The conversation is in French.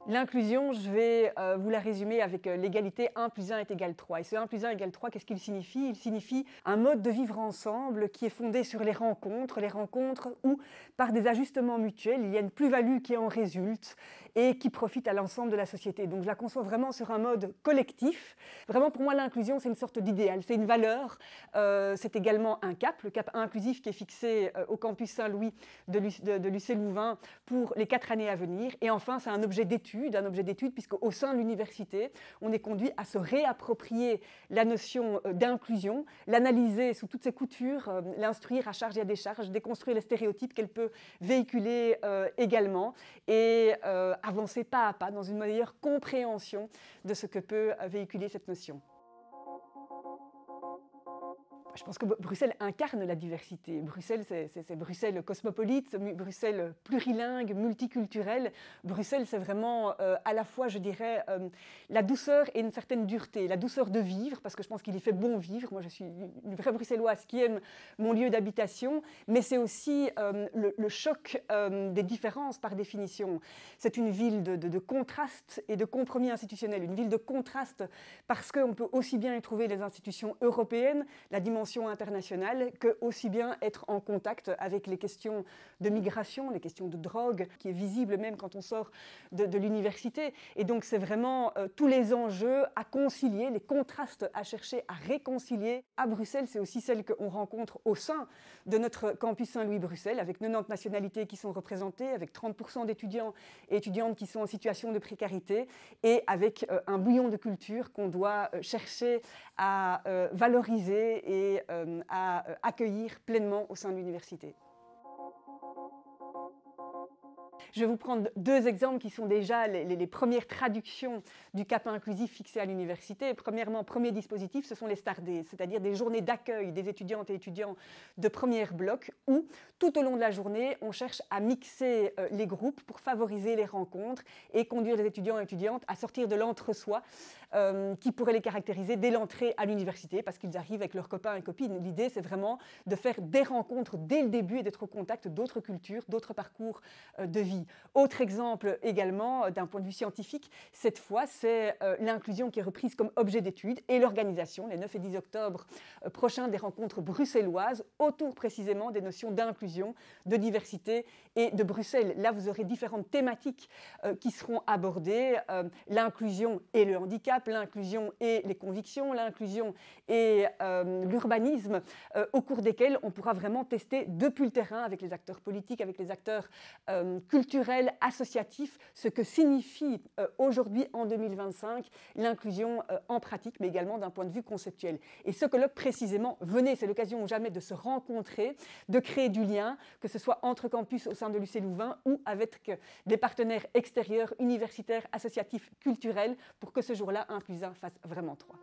L'inclusion, je vais vous la résumer avec l'égalité 1 plus 1 est égal 3. Et ce 1 plus 1 égale 3, qu'est-ce qu'il signifie? Il signifie un mode de vivre ensemble qui est fondé sur les rencontres où, par des ajustements mutuels, il y a une plus-value qui en résulte et qui profite à l'ensemble de la société. Donc je la conçois vraiment sur un mode collectif. Vraiment, pour moi, l'inclusion, c'est une sorte d'idéal, c'est une valeur, c'est également un cap, le cap inclusif qui est fixé au campus Saint-Louis de l'UC pour les 4 années à venir. Et enfin, c'est un objet d'étude puisqu'au sein de l'université, on est conduit à se réapproprier la notion d'inclusion, l'analyser sous toutes ses coutures, l'instruire à charge et à décharge, déconstruire les stéréotypes qu'elle peut véhiculer également et avancer pas à pas dans une meilleure compréhension de ce que peut véhiculer cette notion. Je pense que Bruxelles incarne la diversité. Bruxelles, c'est Bruxelles cosmopolite, Bruxelles plurilingue, multiculturelle. Bruxelles, c'est vraiment à la fois, je dirais, la douceur et une certaine dureté. La douceur de vivre, parce que je pense qu'il y fait bon vivre. Moi, je suis une vraie bruxelloise qui aime mon lieu d'habitation, mais c'est aussi le choc des différences par définition. C'est une ville de contraste et de compromis institutionnels, une ville de contraste parce qu'on peut aussi bien y trouver les institutions européennes, la dimension internationale, que aussi bien être en contact avec les questions de migration, les questions de drogue, qui est visible même quand on sort de l'université. Et donc c'est vraiment tous les enjeux à concilier, les contrastes à chercher à réconcilier. À Bruxelles, c'est aussi celle qu'on rencontre au sein de notre campus Saint-Louis-Bruxelles, avec 90 nationalités qui sont représentées, avec 30% d'étudiants et étudiantes qui sont en situation de précarité, et avec un bouillon de culture qu'on doit chercher à valoriser et à accueillir pleinement au sein de l'université. Je vais vous prendre deux exemples qui sont déjà les premières traductions du cap inclusif fixé à l'université. Premièrement, premier dispositif, ce sont les Star Days, c'est-à-dire des journées d'accueil des étudiantes et étudiants de premier bloc où, tout au long de la journée, on cherche à mixer les groupes pour favoriser les rencontres et conduire les étudiants et étudiantes à sortir de l'entre-soi qui pourrait les caractériser dès l'entrée à l'université parce qu'ils arrivent avec leurs copains et copines. L'idée, c'est vraiment de faire des rencontres dès le début et d'être au contact d'autres cultures, d'autres parcours de vie. Autre exemple également, d'un point de vue scientifique, cette fois, c'est l'inclusion qui est reprise comme objet d'étude et l'organisation, les 9 et 10 octobre prochains, des rencontres bruxelloises autour précisément des notions d'inclusion, de diversité et de Bruxelles. Là, vous aurez différentes thématiques qui seront abordées, l'inclusion et le handicap, l'inclusion et les convictions, l'inclusion et l'urbanisme, au cours desquels on pourra vraiment tester depuis le terrain avec les acteurs politiques, avec les acteurs culturel, associatif, ce que signifie aujourd'hui, en 2025, l'inclusion en pratique, mais également d'un point de vue conceptuel. Et ce colloque, précisément, venez, c'est l'occasion ou jamais de se rencontrer, de créer du lien, que ce soit entre campus au sein de l'UC Louvain ou avec des partenaires extérieurs, universitaires, associatifs, culturels, pour que ce jour-là, 1 plus 1 fasse vraiment 3.